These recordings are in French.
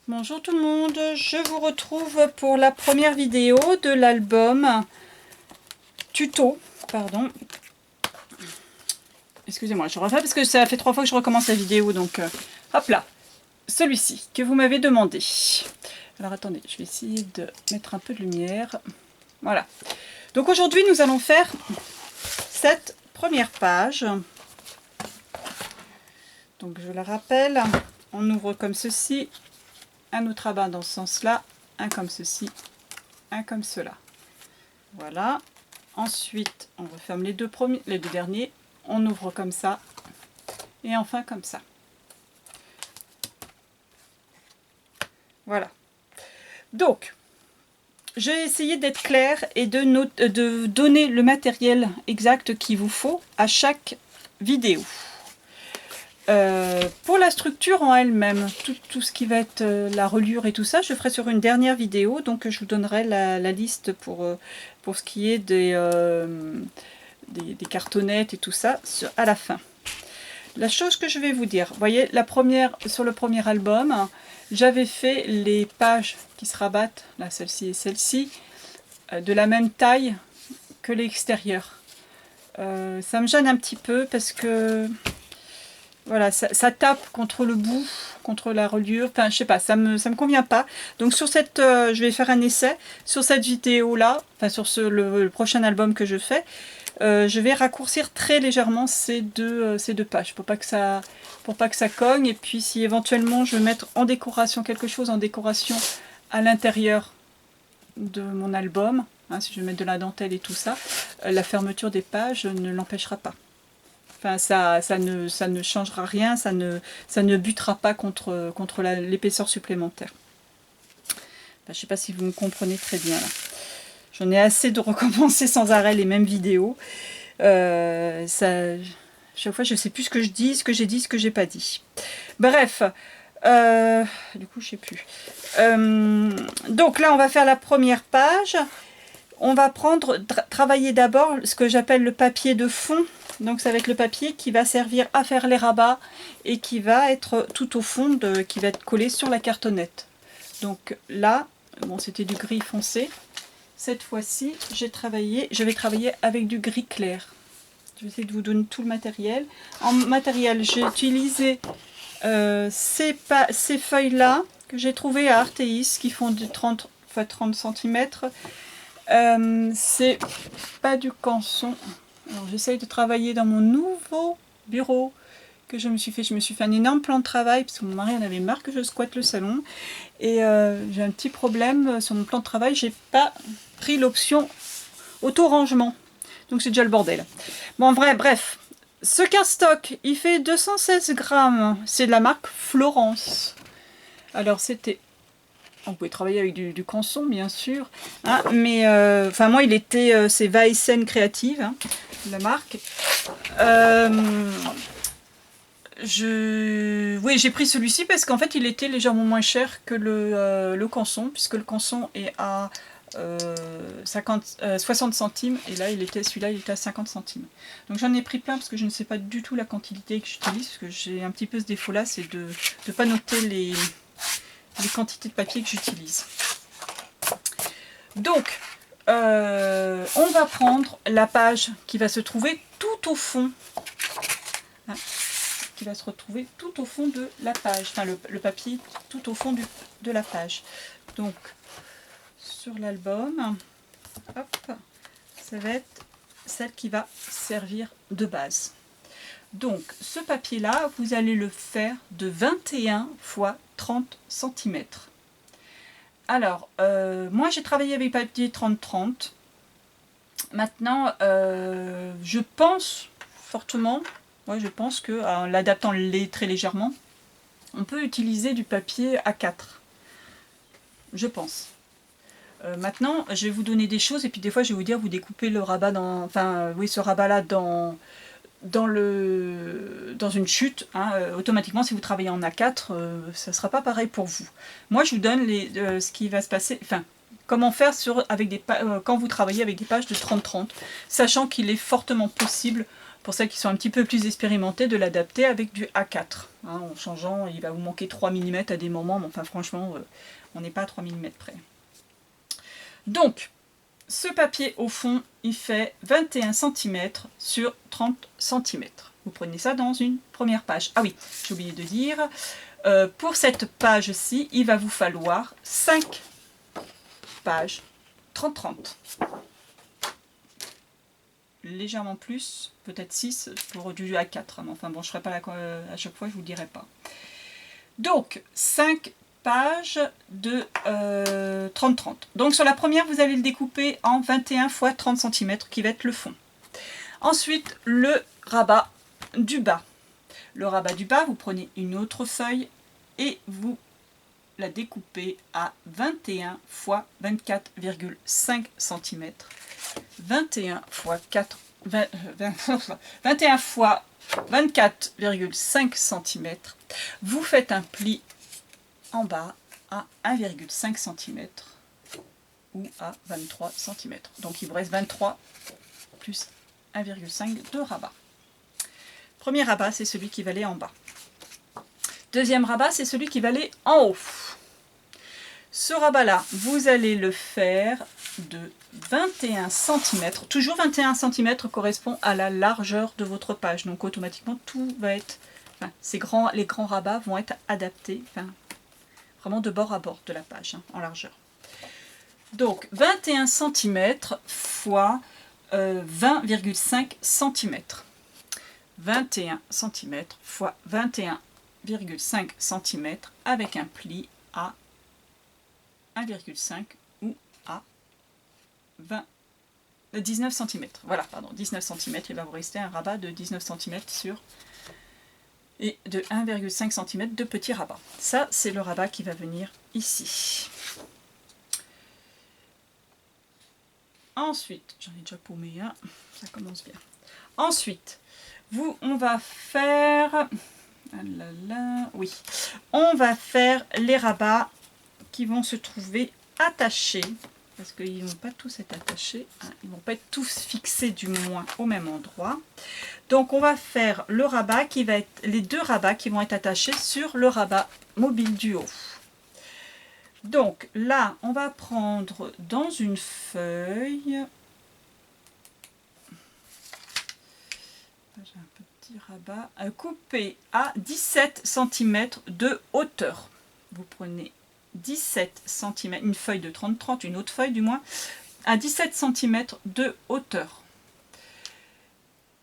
Bonjour tout le monde, je vous retrouve pour la première vidéo de l'album tuto, pardon. Excusez-moi, je refais parce que ça fait 3 fois que je recommence la vidéo, donc hop là, celui-ci que vous m'avez demandé. Alors attendez, je vais essayer de mettre un peu de lumière. Voilà. Donc aujourd'hui, nous allons faire cette première page. Donc je la rappelle, on ouvre comme ceci. Un autre rabat dans ce sens-là, un comme ceci, un comme cela. Voilà. Ensuite, on referme les deux derniers, on ouvre comme ça, et enfin comme ça. Voilà. Donc, j'ai essayé d'être claire et de donner le matériel exact qu'il vous faut à chaque vidéo. Pour la structure en elle-même, tout ce qui va être la reliure et tout ça, je ferai sur une dernière vidéo, donc je vous donnerai la liste pour ce qui est des cartonnettes et tout ça à la fin. La chose que je vais vous dire, vous voyez, sur le premier album, j'avais fait les pages qui se rabattent, là celle-ci et celle-ci, de la même taille que l'extérieur. Ça me gêne un petit peu parce que voilà, ça tape contre le bout, contre la reliure, enfin je sais pas, ça me convient pas. Donc sur cette, je vais faire un essai, sur cette vidéo là, enfin sur le prochain album que je fais, je vais raccourcir très légèrement ces deux pages, pour pas que ça cogne, et puis si éventuellement je veux mettre en décoration quelque chose, en décoration à l'intérieur de mon album, hein, si je veux mettre de la dentelle et tout ça, la fermeture des pages ne l'empêchera pas. Enfin, ça ne changera rien, ça ne butera pas contre l'épaisseur supplémentaire. Enfin, je ne sais pas si vous me comprenez très bien là. J'en ai assez de recommencer sans arrêt les mêmes vidéos. Chaque fois, je ne sais plus ce que je dis, ce que j'ai dit, ce que j'ai pas dit. Bref, du coup, je ne sais plus. Donc là, on va faire la première page. On va travailler d'abord ce que j'appelle le papier de fond. Donc ça va être le papier qui va servir à faire les rabats et qui va être tout au fond, qui va être collé sur la cartonnette. Donc là, bon, c'était du gris foncé. Cette fois-ci, je vais travailler avec du gris clair. Je vais essayer de vous donner tout le matériel. En matériel, j'ai utilisé ces feuilles-là que j'ai trouvées à Artéis qui font du 30 cm. C'est pas du canson. Alors j'essaye de travailler dans mon nouveau bureau que je me suis fait. Je me suis fait un énorme plan de travail parce que mon mari en avait marre que je squatte le salon. Et j'ai un petit problème sur mon plan de travail. J'ai pas pris l'option auto-rangement. Donc c'est déjà le bordel. Bon, bref. Ce cardstock, il fait 216 grammes. C'est de la marque Florence. Alors c'était... On pouvait travailler avec du canson, bien sûr. Hein, mais, enfin, moi, il était... c'est Weissen Créative, hein, la marque. Oui, j'ai pris celui-ci parce qu'en fait, il était légèrement moins cher que le canson, puisque le canson est à 60 centimes, et là, celui-là, il était à 50 centimes. Donc j'en ai pris plein parce que je ne sais pas du tout la quantité que j'utilise, parce que j'ai un petit peu ce défaut-là, c'est de ne pas noter les quantités de papier que j'utilise. Donc, on va prendre la page qui va se trouver tout au fond, hein, qui va se retrouver tout au fond de la page, enfin le papier tout au fond de la page. Donc, sur l'album, hop, ça va être celle qui va servir de base. Donc, ce papier-là, vous allez le faire de 21 x 30 cm. Alors, moi j'ai travaillé avec papier 30-30. Maintenant, je pense fortement, je pense qu'en l'adaptant très légèrement, on peut utiliser du papier A4. Je pense. Maintenant, je vais vous donner des choses et puis des fois je vais vous dire, vous découpez le rabat ce rabat-là dans une chute, hein, automatiquement si vous travaillez en A4, ça ne sera pas pareil pour vous. Moi je vous donne ce qui va se passer, enfin comment faire quand vous travaillez avec des pages de 30-30, sachant qu'il est fortement possible pour celles qui sont un petit peu plus expérimentées, de l'adapter avec du A4. Hein, en changeant, il va vous manquer 3 mm à des moments, mais enfin franchement, on n'est pas à 3 mm près. Donc, ce papier au fond, il fait 21 cm sur 30 cm. Vous prenez ça dans une première page. Ah oui, j'ai oublié de dire, pour cette page-ci, il va vous falloir 5 pages 30-30. Légèrement plus, peut-être 6 pour du A4. Mais enfin bon, je ne ferai pas à chaque fois, je ne vous le dirai pas. Donc, 5 pages de 30-30. Donc sur la première, vous allez le découper en 21 x 30 cm qui va être le fond. Ensuite, le rabat du bas. Le rabat du bas, vous prenez une autre feuille et vous la découpez à 21 x 24,5 cm. 21 x 24,5 cm. Vous faites un pli en bas à 1,5 cm ou à 23 cm. Donc il vous reste 23 plus 1,5 de rabat. Premier rabat, c'est celui qui va aller en bas. Deuxième rabat, c'est celui qui va aller en haut. Ce rabat-là, vous allez le faire de 21 cm. Toujours 21 cm correspond à la largeur de votre page. Donc automatiquement, tout va être... Enfin, les grands rabats vont être adaptés, enfin, vraiment de bord à bord de la page, hein, en largeur. Donc 21 cm fois 20,5 cm. 21 cm fois 21,5 cm avec un pli à 1,5 ou à 19 cm. Voilà, pardon, 19 cm. Il va vous rester un rabat de 19 cm sur et de 1,5 cm de petit rabat. Ça, c'est le rabat qui va venir ici. Ensuite, j'en ai déjà paumé un, ça commence bien. Ensuite, on va faire... oui, on va faire les rabats qui vont se trouver attachés, parce qu'ils ne vont pas tous être attachés, hein, ils ne vont pas être tous fixés du moins au même endroit. Donc on va faire le rabat qui va être, les deux rabats qui vont être attachés sur le rabat mobile du haut. Donc là, on va prendre dans une feuille, j'ai un petit rabat, coupé à 17 cm de hauteur. Vous prenez 17 cm, une feuille de 30-30, une autre feuille du moins, à 17 cm de hauteur.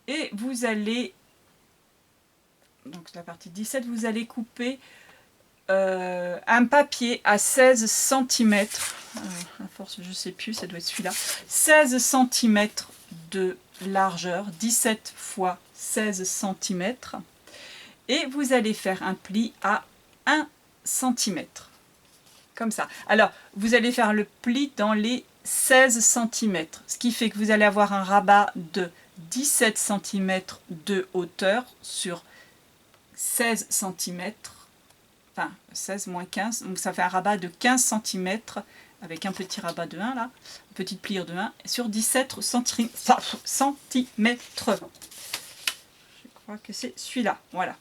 Et vous allez, donc la partie 17, vous allez couper un papier à 16 cm, à force je ne sais plus, ça doit être celui-là, 16 cm de largeur, 17 x 16 cm, et vous allez faire un pli à 1 cm, comme ça. Alors, vous allez faire le pli dans les 16 cm, ce qui fait que vous allez avoir un rabat de 17 cm de hauteur sur 16 cm, enfin 16 moins 15, donc ça fait un rabat de 15 cm avec un petit rabat de 1 là, une petite pliure de 1 sur 17 cm. Je crois que c'est celui-là, voilà.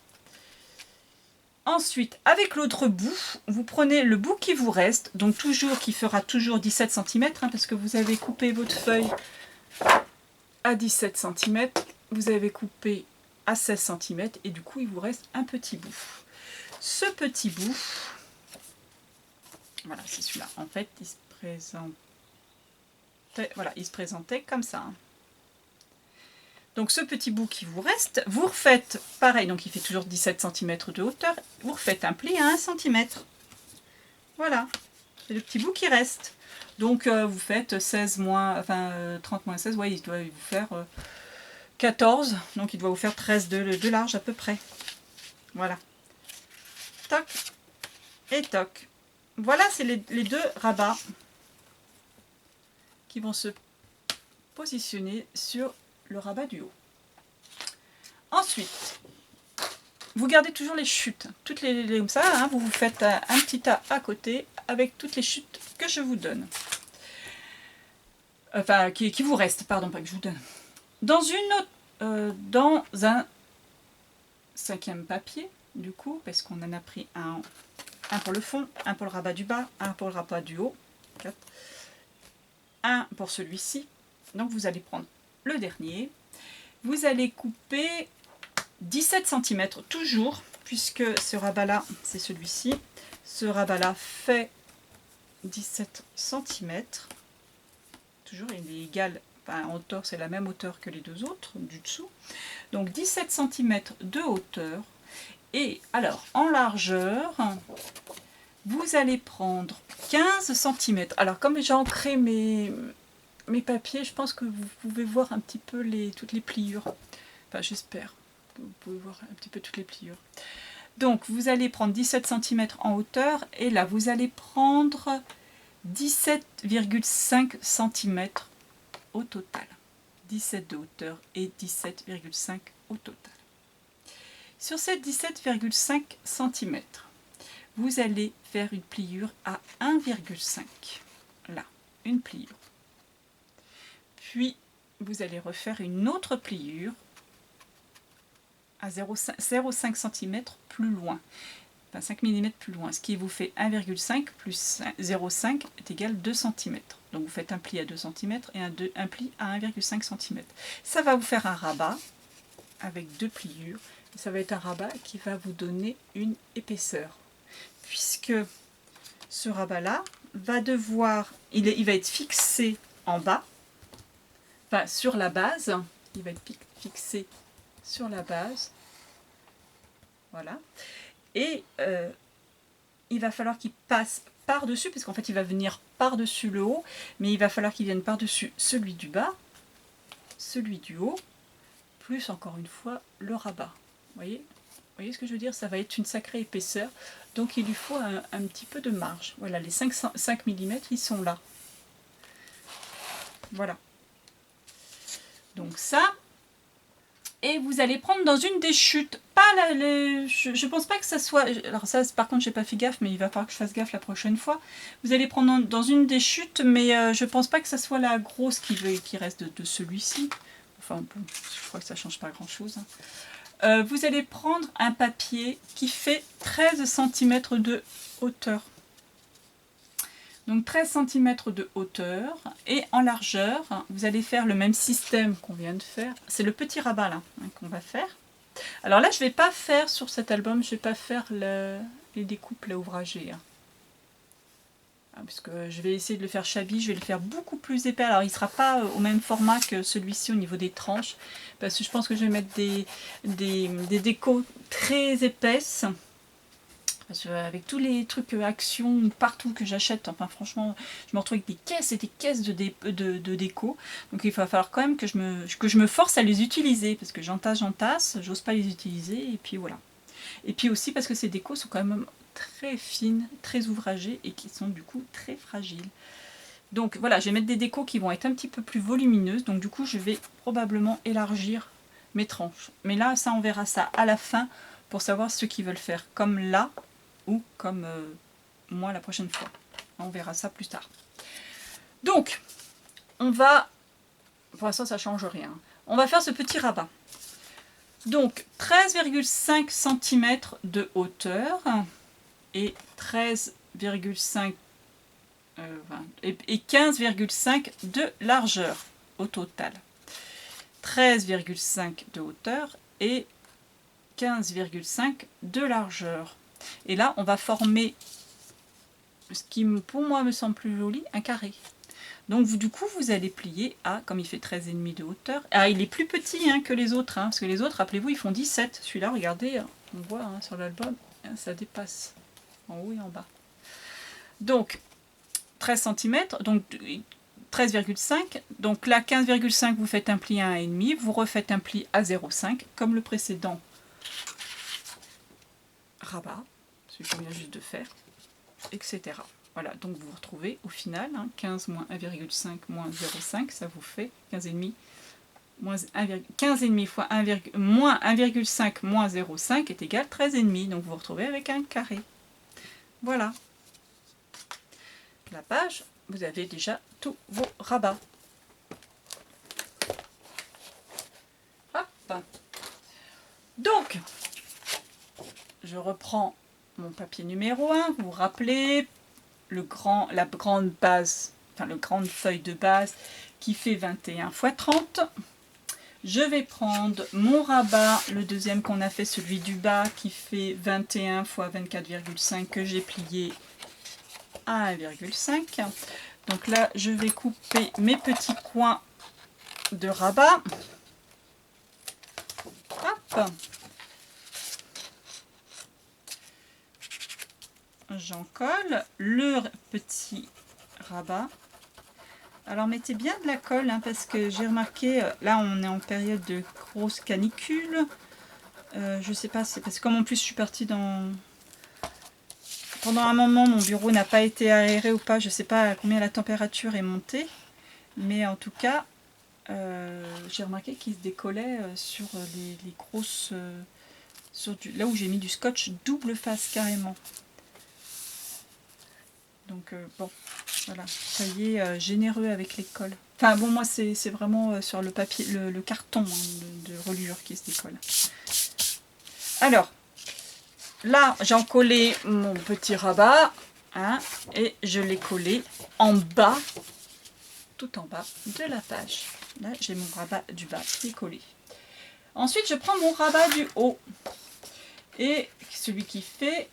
Ensuite, avec l'autre bout, vous prenez le bout qui vous reste, donc toujours qui fera toujours 17 cm, hein, parce que vous avez coupé votre feuille à 17 cm, vous avez coupé à 16 cm, et du coup il vous reste un petit bout. Ce petit bout, voilà, c'est celui-là. En fait, il se présentait, voilà, il se présentait comme ça. Hein. Donc ce petit bout qui vous reste, vous refaites pareil, donc il fait toujours 17 cm de hauteur, vous refaites un pli à 1 cm. Voilà, c'est le petit bout qui reste. Donc vous faites 16 moins, enfin 30 moins 16, ouais, il doit vous faire 14, donc il doit vous faire 13 de large à peu près. Voilà. Toc et toc. Voilà, c'est les deux rabats qui vont se positionner sur le rabat du haut. Ensuite, vous gardez toujours les chutes, toutes les comme ça, hein, vous faites un petit tas à côté avec toutes les chutes que je vous donne. Enfin, qui vous restent, pardon, pas que je vous donne. Dans une autre dans un 5e papier, du coup, parce qu'on en a pris un pour le fond, un pour le rabat du bas, un pour le rabat du haut, 4, un pour celui-ci. Donc vous allez prendre le dernier, vous allez couper 17 cm toujours, puisque ce rabat-là, c'est celui-ci. Ce rabat-là fait 17 cm. Toujours, il est égal, enfin, en hauteur, c'est la même hauteur que les deux autres, du dessous. Donc 17 cm de hauteur. Et alors, en largeur, vous allez prendre 15 cm. Alors, comme j'ai ancré mes papiers, je pense que vous pouvez voir un petit peu toutes les pliures. Enfin, j'espère que vous pouvez voir un petit peu toutes les pliures. Donc, vous allez prendre 17 cm en hauteur. Et là, vous allez prendre 17,5 cm au total. 17 de hauteur et 17,5 au total. Sur ces 17,5 cm, vous allez faire une pliure à 1,5. Là, une pliure. Puis, vous allez refaire une autre pliure à 0,5 cm plus loin. Enfin, 5 mm plus loin, ce qui vous fait 1,5 plus 0,5 est égal à 2 cm. Donc vous faites un pli à 2 cm et un pli à 1,5 cm. Ça va vous faire un rabat avec 2 pliures. Et ça va être un rabat qui va vous donner une épaisseur. Puisque ce rabat-là va devoir, il va être fixé en bas, enfin sur la base, il va être fixé sur la base. Voilà. Et il va falloir qu'il passe par-dessus, parce qu'en fait il va venir par-dessus le haut, mais il va falloir qu'il vienne par-dessus celui du bas, celui du haut, plus encore une fois le rabat. Vous voyez ce que je veux dire? Ça va être une sacrée épaisseur, donc il lui faut un petit peu de marge. Voilà, les 5 mm, ils sont là. Voilà. Donc ça... Et vous allez prendre dans une des chutes, pas je pense pas que ça soit, alors ça par contre j'ai pas fait gaffe, mais il va falloir que je fasse gaffe la prochaine fois. Vous allez prendre dans une des chutes, mais je pense pas que ça soit la grosse qui reste de celui-ci. Enfin bon, je crois que ça change pas grand chose. Vous allez prendre un papier qui fait 13 cm de hauteur. Donc 13 cm de hauteur, et en largeur, vous allez faire le même système qu'on vient de faire. C'est le petit rabat là qu'on va faire. Alors là, je ne vais pas faire sur cet album, je ne vais pas faire les découpes là ouvragées. Parce que je vais essayer de le faire shabby, je vais le faire beaucoup plus épais. Alors il ne sera pas au même format que celui-ci au niveau des tranches, parce que je pense que je vais mettre des décos très épaisses. Parce qu'avec tous les trucs action partout que j'achète, enfin franchement, je me retrouve avec des caisses et des caisses de déco. Donc il va falloir quand même que je me force à les utiliser, parce que j'entasse, j'ose pas les utiliser, et puis voilà. Et puis aussi parce que ces décos sont quand même très fines, très ouvragées, et qui sont du coup très fragiles. Donc voilà, je vais mettre des décos qui vont être un petit peu plus volumineuses, donc du coup je vais probablement élargir mes tranches. Mais là, ça on verra ça à la fin, pour savoir ceux qui veulent faire comme là, ou comme moi la prochaine fois. On verra ça plus tard. Donc, on va... Pour l'instant, ça ne change rien. On va faire ce petit rabat. Donc, 13,5 cm de hauteur et 13,5 et 15,5 de largeur au total. 13,5 de hauteur et 15,5 de largeur. Et là, on va former ce qui, pour moi, me semble plus joli, un carré. Donc, du coup, vous allez plier à, comme il fait 13,5 de hauteur. Ah, il est plus petit que les autres, parce que les autres, rappelez-vous, ils font 17. Celui-là, regardez, on voit sur l'album, ça dépasse en haut et en bas. Donc, 13 cm, donc 13,5. Donc là, 15,5, vous faites un pli à 1,5, vous refaites un pli à 0,5, comme le précédent rabat, celui qu'on vient juste de faire, etc. Voilà, donc vous vous retrouvez au final, 15 moins 1,5 moins 0,5, ça vous fait 15,5 moins 15,5 fois 1, moins 1,5 moins 0,5 est égal à 13,5. Donc vous vous retrouvez avec un carré. Voilà. La page, vous avez déjà tous vos rabats. Hop, Donc, je reprends mon papier numéro 1. Vous vous rappelez la grande base, enfin la grande feuille de base qui fait 21 x 30. Je vais prendre mon rabat, le deuxième qu'on a fait, celui du bas, qui fait 21 x 24,5 que j'ai plié à 1,5. Donc là, je vais couper mes petits coins de rabat. Hop. J'en colle le petit rabat. Alors mettez bien de la colle hein, parce que j'ai remarqué, là on est en période de grosse canicule. Je sais pas, c'est parce que comme en plus je suis partie dans... Pendant un moment mon bureau n'a pas été aéré ou pas, je sais pas à combien la température est montée. Mais en tout cas, j'ai remarqué qu'il se décollait sur les grosses... là où j'ai mis du scotch double face carrément. Donc bon, voilà, soyez généreux avec les colles. Enfin bon, moi c'est vraiment sur le papier, le carton hein, de reliure qui se décolle. Alors, là j'ai collé mon petit rabat hein, et je l'ai collé en bas, tout en bas de la page. Là j'ai mon rabat du bas qui est collé. Ensuite je prends mon rabat du haut et celui qui fait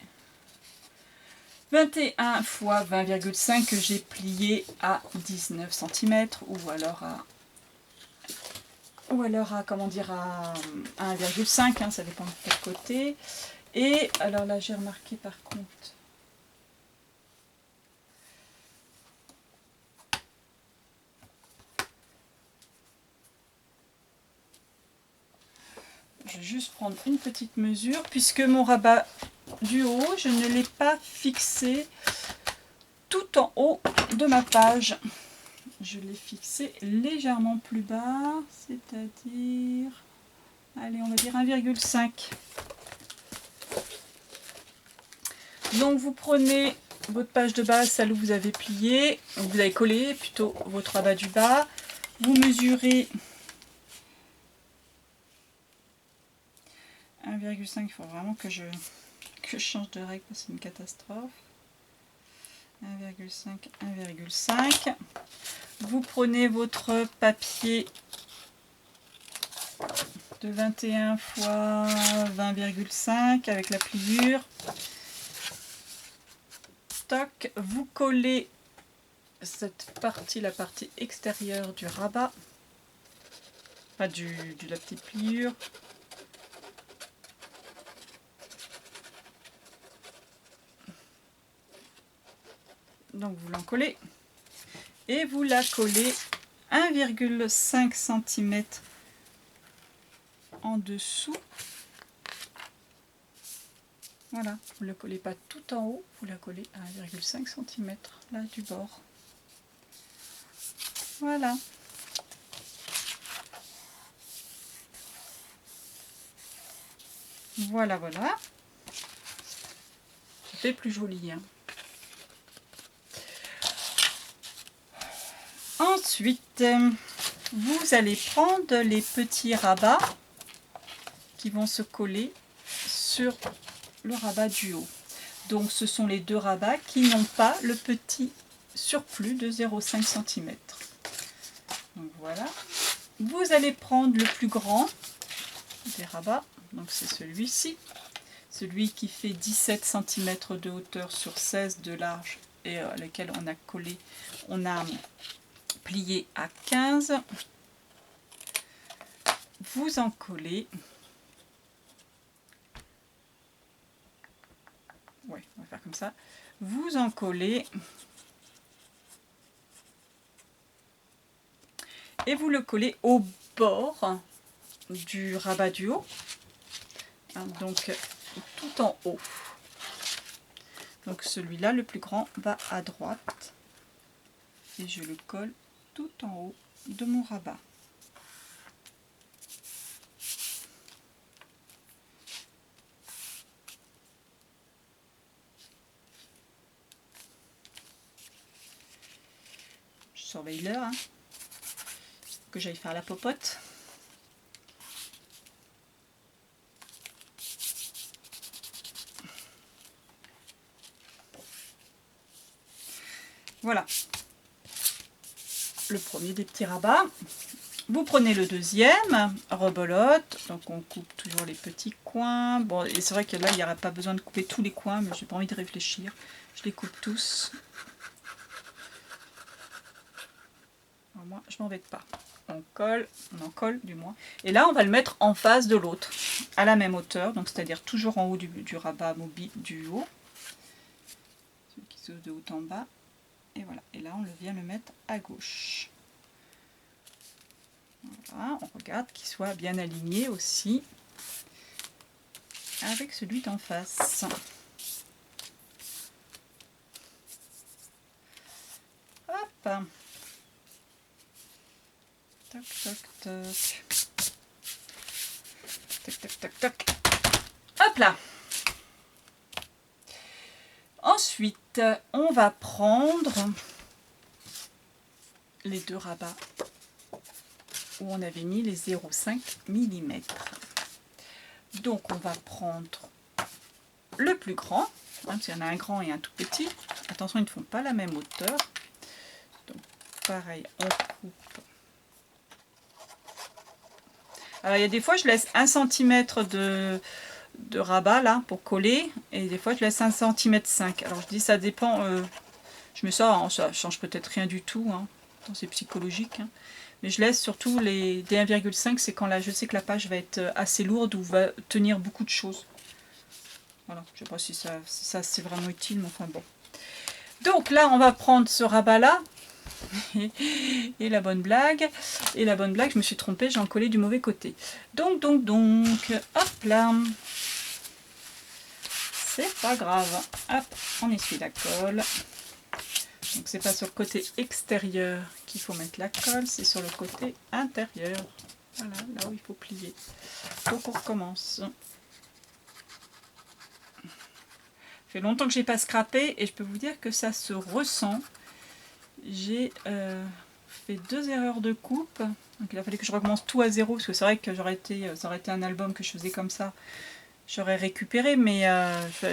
21 x 20,5 que j'ai plié à 19 cm ou alors à comment dire à 1,5 hein, ça dépend de quel côté. Et alors là j'ai remarqué par contre je vais juste prendre une petite mesure puisque mon rabat du haut je ne l'ai pas fixé tout en haut de ma page. Je l'ai fixé légèrement plus bas, c'est-à-dire, allez, on va dire 1,5. Donc vous prenez votre page de base, celle où vous avez plié, vous avez collé plutôt votre rabat du bas, vous mesurez 1,5, il faut vraiment que je change de règle, c'est une catastrophe. 1,5, 1,5. Vous prenez votre papier de 21 x 20,5 avec la pliure. Toc, vous collez cette partie, la partie extérieure du rabat, pas de la petite pliure. Donc vous l'encollez et vous la collez 1,5 cm en dessous. Voilà, vous ne la collez pas tout en haut, vous la collez à 1,5 cm là du bord. Voilà. Voilà, voilà. Ça fait plus joli. Hein. Ensuite, vous allez prendre les petits rabats qui vont se coller sur le rabat du haut. Donc ce sont les deux rabats qui n'ont pas le petit surplus de 0,5 cm. Donc voilà. Vous allez prendre le plus grand des rabats, donc c'est celui-ci, celui qui fait 17 cm de hauteur sur 16 de large et lequel on a collé, on a plié à 15. Vous en collez. Ouais, on va faire comme ça. Vous en collez. Et vous le collez au bord du rabat du haut. Hein, donc tout en haut. Donc celui-là, le plus grand, va à droite. Et je le colle tout en haut de mon rabat. Je surveille l'heure, hein, que j'aille faire la popote. Voilà. Le premier des petits rabats. Vous prenez le deuxième, rebelote, donc on coupe toujours les petits coins. Bon, et c'est vrai que là, il n'y aura pas besoin de couper tous les coins, mais j'ai pas envie de réfléchir. Je les coupe tous. Alors moi, je m'embête pas. On en colle du moins. Et là, on va le mettre en face de l'autre, à la même hauteur, donc c'est-à-dire toujours en haut du rabat mobile du haut. Celui qui s'ouvre de haut en bas. Et voilà. Et là, on vient le mettre à gauche. Voilà, on regarde qu'il soit bien aligné aussi avec celui d'en face. Hop. Toc, toc, toc. Toc, toc, toc, toc. Hop là. Ensuite, on va prendre les deux rabats où on avait mis les 0,5 mm. Donc on va prendre le plus grand, hein, parce qu'il y en a un grand et un tout petit. Attention, ils ne font pas la même hauteur. Donc pareil, on coupe. Alors il y a des fois je laisse 1 cm de rabat là pour coller, et des fois je laisse 1,5 cm. Alors je dis ça dépend, je mets ça, hein, ça change peut-être rien du tout, hein, c'est psychologique. Hein. Mais je laisse surtout des 1,5, c'est quand là je sais que la page va être assez lourde ou va tenir beaucoup de choses. Voilà, je ne sais pas si ça c'est vraiment utile, mais enfin bon. Donc là on va prendre ce rabat là. Et la bonne blague, je me suis trompée, j'ai collé du mauvais côté. Donc, hop là. C'est pas grave. Hop, on essuie la colle. Donc c'est pas sur le côté extérieur qu'il faut mettre la colle, c'est sur le côté intérieur. Voilà, là où il faut plier. Donc on recommence. Ça fait longtemps que j'ai pas scrappé et je peux vous dire que ça se ressent. J'ai fait 2 erreurs de coupe. Donc il a fallu que je recommence tout à zéro, parce que c'est vrai que ça aurait été un album que je faisais comme ça. J'aurais récupéré, mais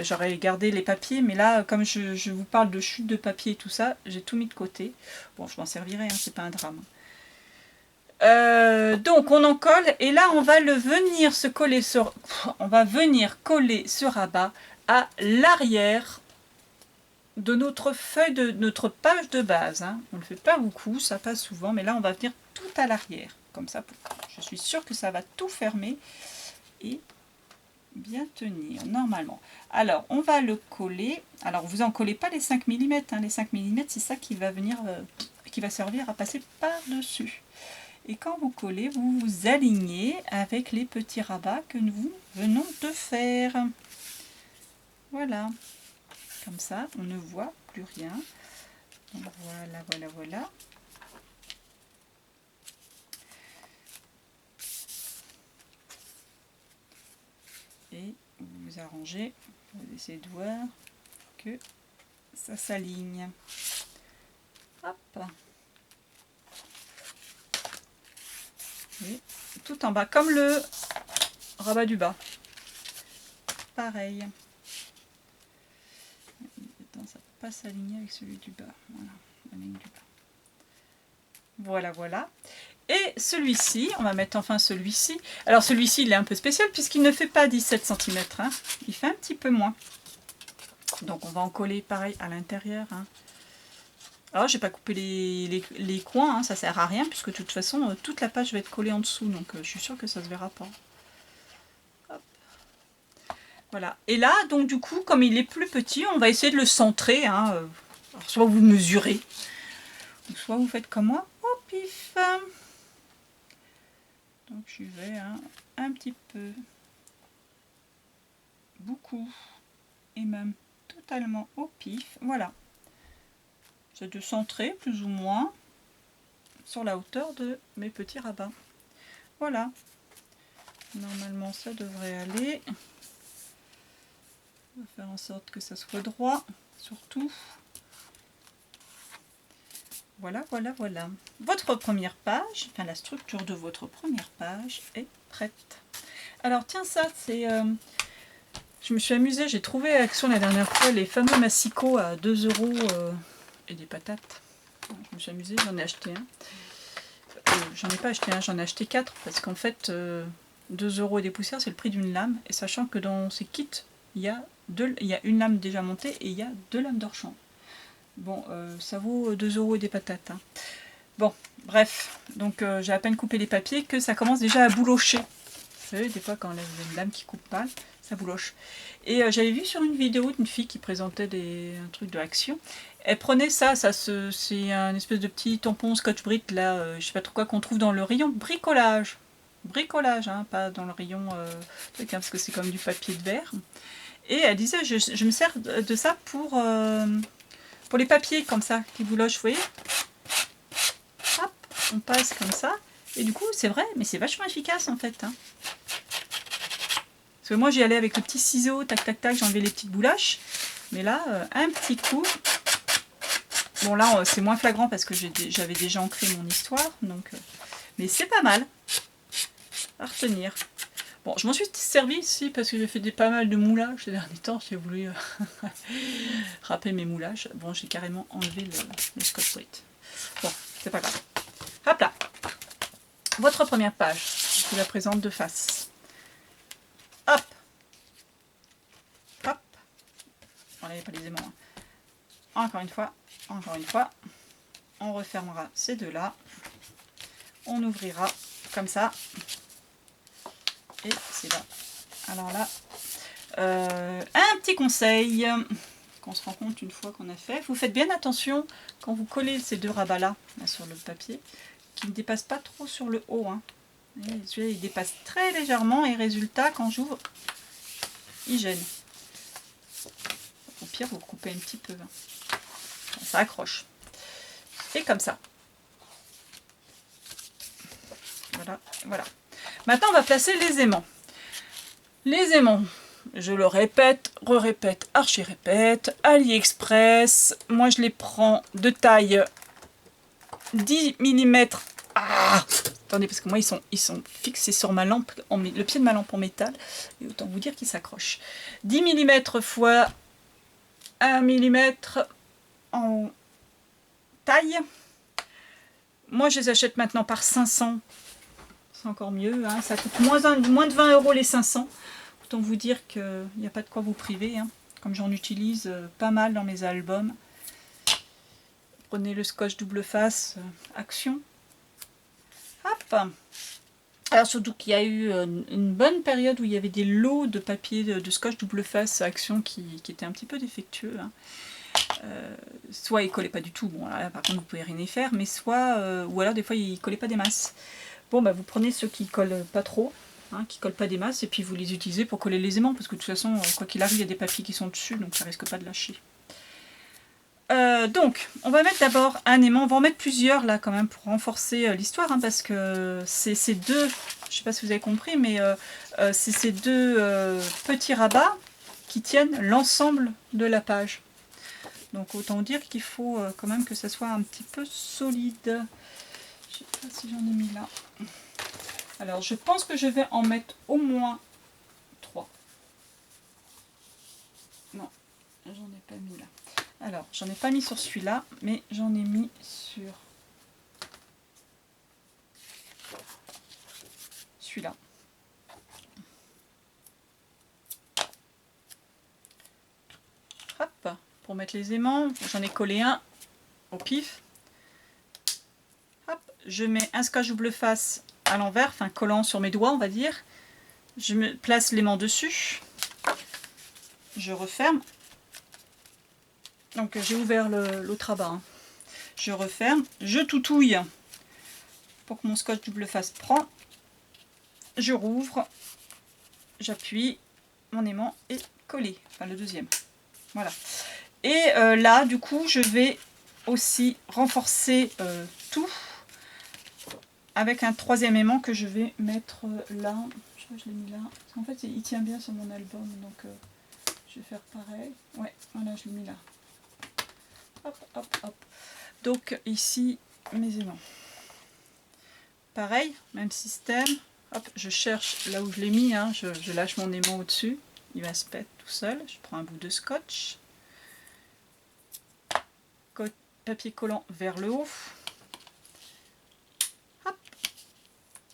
j'aurais gardé les papiers. Mais là, comme je vous parle de chute de papier et tout ça, j'ai tout mis de côté. Bon, je m'en servirai, hein, c'est pas un drame. Donc on en colle, et là on va venir coller ce rabat à l'arrière de notre feuille, de notre page de base. Hein. On ne le fait pas beaucoup, ça passe souvent, mais là on va venir tout à l'arrière. Comme ça, je suis sûre que ça va tout fermer et bien tenir, normalement. Alors, on va le coller. Alors, vous en collez pas les 5 mm. Hein. Les 5 mm, c'est ça qui va venir, qui va servir à passer par-dessus. Et quand vous collez, vous vous alignez avec les petits rabats que nous venons de faire. Voilà. Comme ça, on ne voit plus rien. Donc, voilà. Et vous arrangez, vous essayez de voir que ça s'aligne. Hop. Et tout en bas, comme le rabat du bas. Pareil. Attends, ça ne peut pas s'aligner avec celui du bas. Voilà, la ligne du bas. Voilà. Et celui-ci, on va mettre enfin celui-ci. Alors celui-ci, il est un peu spécial puisqu'il ne fait pas 17 cm. Hein. Il fait un petit peu moins. Donc on va en coller pareil à l'intérieur. Hein. Alors je n'ai pas coupé les coins, hein, ça sert à rien puisque de toute façon, toute la page va être collée en dessous. Donc je suis sûre que ça ne se verra pas. Hop. Voilà. Et là, donc du coup, comme il est plus petit, on va essayer de le centrer. Hein. Alors, soit vous mesurez, soit vous faites comme moi, au pif. Donc je vais un petit peu, beaucoup, et même totalement au pif. Voilà. C'est de centrer plus ou moins sur la hauteur de mes petits rabats. Voilà. Normalement ça devrait aller. On va faire en sorte que ça soit droit, surtout. Voilà. Votre première page, enfin la structure de votre première page est prête. Alors tiens, ça c'est... je me suis amusée, j'ai trouvé à Action la dernière fois les fameux massicots à 2 €. et des patates. Je me suis amusée, j'en ai acheté un. J'en ai pas acheté un, j'en ai acheté 4 parce qu'en fait 2 € et des poussières c'est le prix d'une lame, et sachant que dans ces kits il y a une lame déjà montée et il y a 2 lames d'Orchamps. Bon, ça vaut 2 € et des patates. Hein. Bon, bref, donc j'ai à peine coupé les papiers que ça commence déjà à boulocher. Vous savez, des fois quand il y a une lame qui coupe mal, ça bouloche. Et j'avais vu sur une vidéo d'une fille qui présentait un truc de Action. Elle prenait ça c'est un espèce de petit tampon Scotch-Brite, là, je sais pas trop quoi, qu'on trouve dans le rayon bricolage. Bricolage, hein, pas dans le rayon truc, hein, parce que c'est comme du papier de verre. Et elle disait, je me sers de ça pour les papiers comme ça, qui boulochent, vous voyez. Hop, on passe comme ça. Et du coup, c'est vrai, mais c'est vachement efficace en fait. Hein. Parce que moi, j'y allais avec le petit ciseau, tac, tac, tac, j'enlevais les petites boulaches. Mais là, un petit coup. Bon, là, c'est moins flagrant parce que j'avais déjà ancré mon histoire. Donc, mais c'est pas mal à retenir. Bon, je m'en suis servi ici parce que j'ai fait pas mal de moulages ces derniers temps. J'ai voulu râper mes moulages. Bon, j'ai carrément enlevé le Scotch-Brite. Bon, c'est pas grave. Hop là. Votre première page, je vous la présente de face. Hop. Hop. On n'avait pas les aimants. Hein. Encore une fois. Encore une fois. On refermera ces deux-là. On ouvrira comme ça. Et c'est là. Alors là, un petit conseil qu'on se rend compte une fois qu'on a fait. Vous faites bien attention quand vous collez ces deux rabats-là sur le papier, qu'ils ne dépassent pas trop sur le haut. Hein. Celui-là, il dépasse très légèrement et résultat, quand j'ouvre, il gêne. Au pire, vous coupez un petit peu. Hein. Ça accroche. Et comme ça. Voilà, voilà. Maintenant, on va placer les aimants. Les aimants, je le répète, re-répète, archi-répète, AliExpress. Moi, je les prends de taille 10 mm. Ah, attendez, parce que moi, ils sont fixés sur ma lampe, le pied de ma lampe en métal. Et autant vous dire qu'ils s'accrochent. 10 mm fois 1 mm en taille. Moi, je les achète maintenant par 500. C'est encore mieux. Hein. Ça coûte moins de 20 € les 500. Autant vous dire qu'il n'y a pas de quoi vous priver. Hein. Comme j'en utilise pas mal dans mes albums. Prenez le scotch double face Action. Hop. Alors surtout qu'il y a eu une bonne période où il y avait des lots de papier de scotch double face Action qui étaient un petit peu défectueux. Hein. Soit ils collaient pas du tout, bon là par contre vous pouvez rien y faire, mais soit, ou alors des fois ils collaient pas des masses. Bon bah vous prenez ceux qui collent pas trop, hein, qui collent pas des masses, et puis vous les utilisez pour coller les aimants, parce que de toute façon, quoi qu'il arrive, il y a des papiers qui sont dessus, donc ça risque pas de lâcher. Donc, on va mettre d'abord un aimant, on va en mettre plusieurs là quand même pour renforcer l'histoire, hein, parce que c'est ces deux, je sais pas si vous avez compris, mais c'est ces deux petits rabats qui tiennent l'ensemble de la page. Donc autant dire qu'il faut quand même que ça soit un petit peu solide. Je sais pas si j'en ai mis là. Alors je pense que je vais en mettre au moins 3. Non, j'en ai pas mis là. Alors j'en ai pas mis sur celui-là, mais j'en ai mis sur celui-là. Hop, pour mettre les aimants, j'en ai collé un au pif. Hop, je mets un scotch double face à l'envers, enfin collant sur mes doigts on va dire. Je me place l'aimant dessus. Je referme. Donc j'ai ouvert l'autre rabat. Hein. Je referme, je toutouille pour que mon scotch double face prend. Je rouvre, j'appuie, mon aimant est collé, enfin le deuxième. Voilà. Et là, du coup, je vais aussi renforcer tout avec un troisième aimant que je vais mettre là. Je crois que je l'ai mis là. En fait, il tient bien sur mon album, donc je vais faire pareil. Ouais, voilà, je l'ai mis là. Hop, hop, hop. Donc ici, mes aimants. Pareil, même système. Hop, je cherche là où je l'ai mis. Hein, je lâche mon aimant au-dessus. Il va se péter tout seul. Je prends un bout de scotch. papier collant vers le haut. Hop.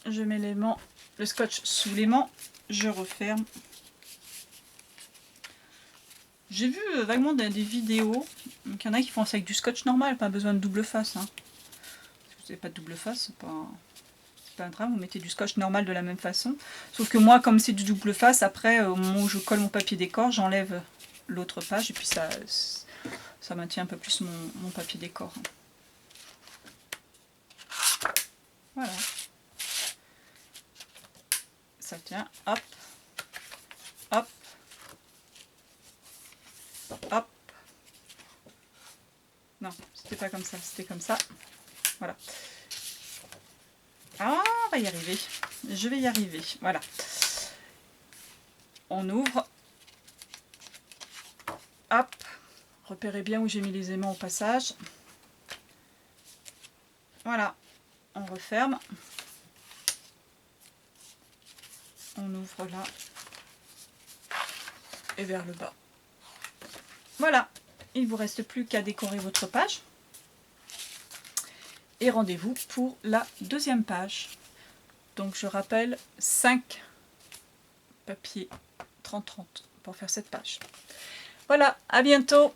Je mets l'aimant, le scotch sous l'aimant, je referme. J'ai vu vaguement des vidéos, donc il y en a qui font ça avec du scotch normal, pas besoin de double face. Hein. Si vous n'avez pas de double face, c'est pas un drame, vous mettez du scotch normal de la même façon. Sauf que moi, comme c'est du double face, après, au moment où je colle mon papier décor, j'enlève l'autre page et puis ça maintient un peu plus mon papier décor. Voilà. Ça tient, hop, hop, hop. Non, c'était pas comme ça, c'était comme ça. Voilà. Ah, on va y arriver. Je vais y arriver. Voilà. On ouvre. Hop. Repérez bien où j'ai mis les aimants au passage. Voilà. On referme. On ouvre là. Et vers le bas. Voilà. Il ne vous reste plus qu'à décorer votre page. Et rendez-vous pour la deuxième page. Donc je rappelle 5 papiers 30-30 pour faire cette page. Voilà, à bientôt!